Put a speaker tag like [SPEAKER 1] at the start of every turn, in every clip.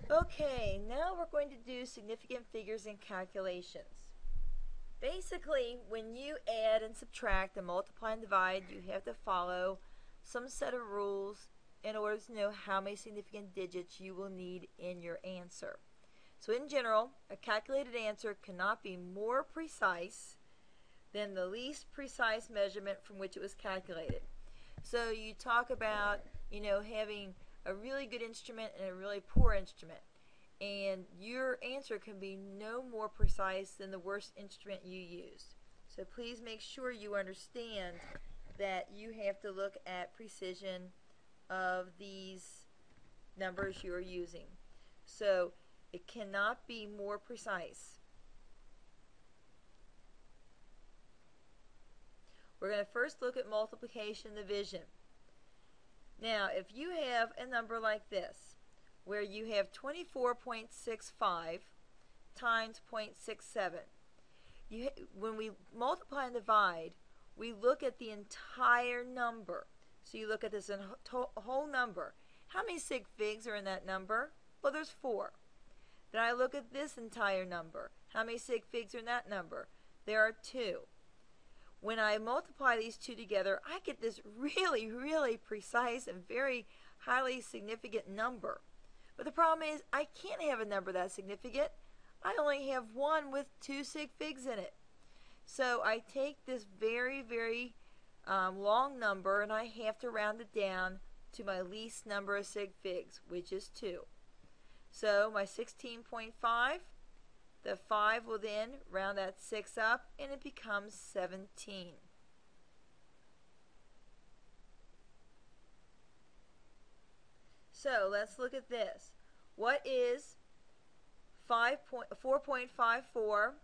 [SPEAKER 1] Okay, now we're going to do significant figures and calculations. Basically, when you add and subtract and multiply and divide, you have to follow some set of rules in order to know how many significant digits you will need in your answer. So in general, a calculated answer cannot be more precise than the least precise measurement from which it was calculated. So you talk about, having a really good instrument and a really poor instrument. And your answer can be no more precise than the worst instrument you used. So please make sure you understand that you have to look at precision of these numbers you are using. So it cannot be more precise. We're going to first look at multiplication and division. Now, if you have a number like this, where you have 24.65 times 0.67, when we multiply and divide, we look at the entire number. So you look at this whole number. How many sig figs are in that number? Well, there's 4. Then I look at this entire number. How many sig figs are in that number? There are 2. When I multiply these two together, I get this really, really precise and very highly significant number. But the problem is, I can't have a number that significant. I only have one with 2 sig figs in it. So I take this very, very long number and I have to round it down to my least number of sig figs, which is 2. So my 16.5, the 5 will then round that 6 up and it becomes 17. So let's look at this. What is 4.54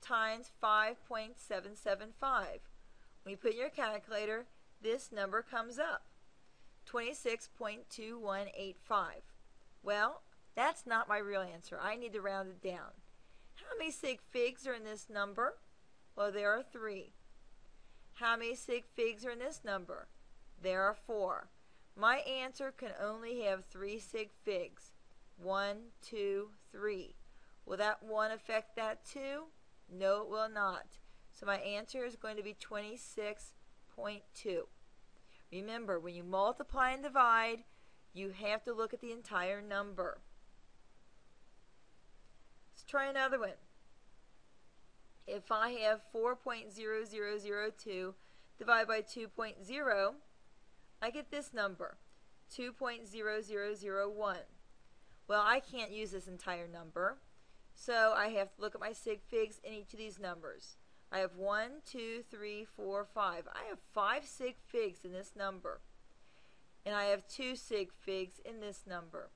[SPEAKER 1] times 5.775? When you put in your calculator, this number comes up, 26.2185. Well, that's not my real answer. I need to round it down. How many sig figs are in this number? Well, there are 3. How many sig figs are in this number? There are 4. My answer can only have 3 sig figs. 1, 2, 3. Will that 1 affect that 2? No, it will not. So my answer is going to be 26.2. Remember, when you multiply and divide, you have to look at the entire number. Let's try another one. If I have 4.0002 divided by 2.0, I get this number, 2.0001. Well, I can't use this entire number, so I have to look at my sig figs in each of these numbers. I have 1, 2, 3, 4, 5. I have 5 sig figs in this number, and I have 2 sig figs in this number.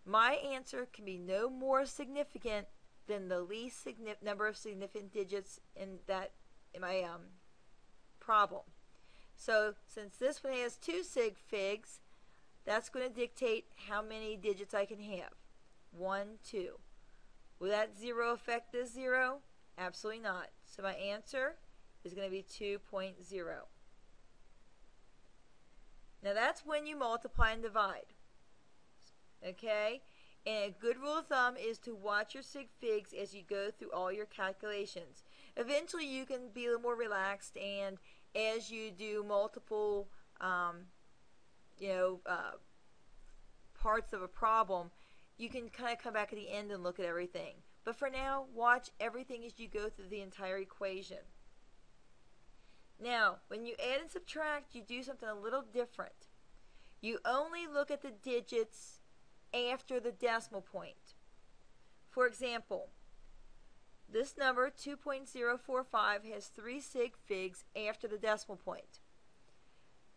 [SPEAKER 1] My answer can be no more significant than the least number of significant digits in my problem. So since this one has 2 sig figs, that's going to dictate how many digits I can have. 1, 2. Will that 0 affect this 0? Absolutely not. So my answer is going to be 2.0. Now that's when you multiply and divide. Okay? And a good rule of thumb is to watch your sig figs as you go through all your calculations. Eventually you can be a little more relaxed, and as you do multiple parts of a problem, you can kind of come back at the end and look at everything. But for now, watch everything as you go through the entire equation. Now, when you add and subtract, you do something a little different. You only look at the digits after the decimal point. For example, this number 2.045 has 3 sig figs after the decimal point.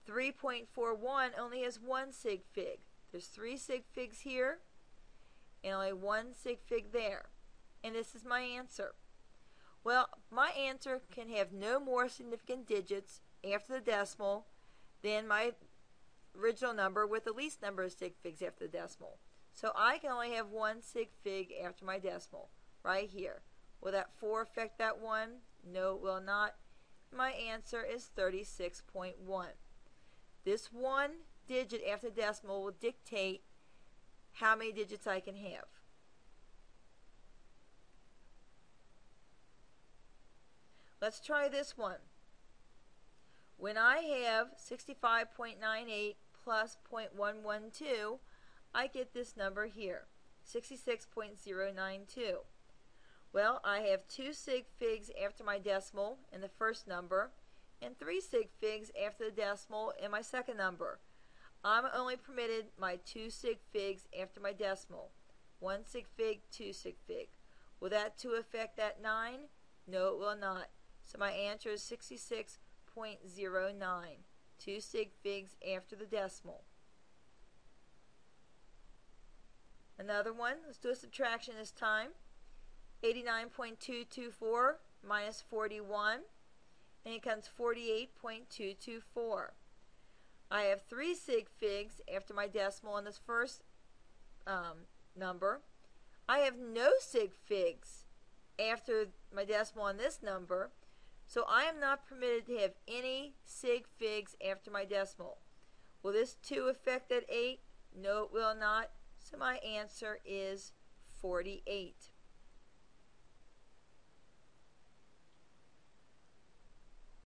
[SPEAKER 1] 3.41 only has 1 sig fig. There's 3 sig figs here and only 1 sig fig there. And this is my answer. Well, my answer can have no more significant digits after the decimal than my original number with the least number of sig figs after the decimal. So I can only have 1 sig fig after my decimal, right here. Will that 4 affect that 1? No, it will not. My answer is 36.1. This 1 digit after the decimal will dictate how many digits I can have. Let's try this one. When I have 65.98 plus 0.112, I get this number here, 66.092. Well, I have 2 sig figs after my decimal in the first number and 3 sig figs after the decimal in my second number. I'm only permitted my 2 sig figs after my decimal. 1 sig fig, 2 sig fig. Will that 2 affect that 9? No, it will not. So my answer is 66.09. 2 sig figs after the decimal. Another one. Let's do a subtraction this time. 89.224 minus 41, and it comes 48.224. I have 3 sig figs after my decimal in this first number. I have no sig figs after my decimal on this number, so I am not permitted to have any sig figs after my decimal. Will this 2 affect that 8? No, it will not. So my answer is 48.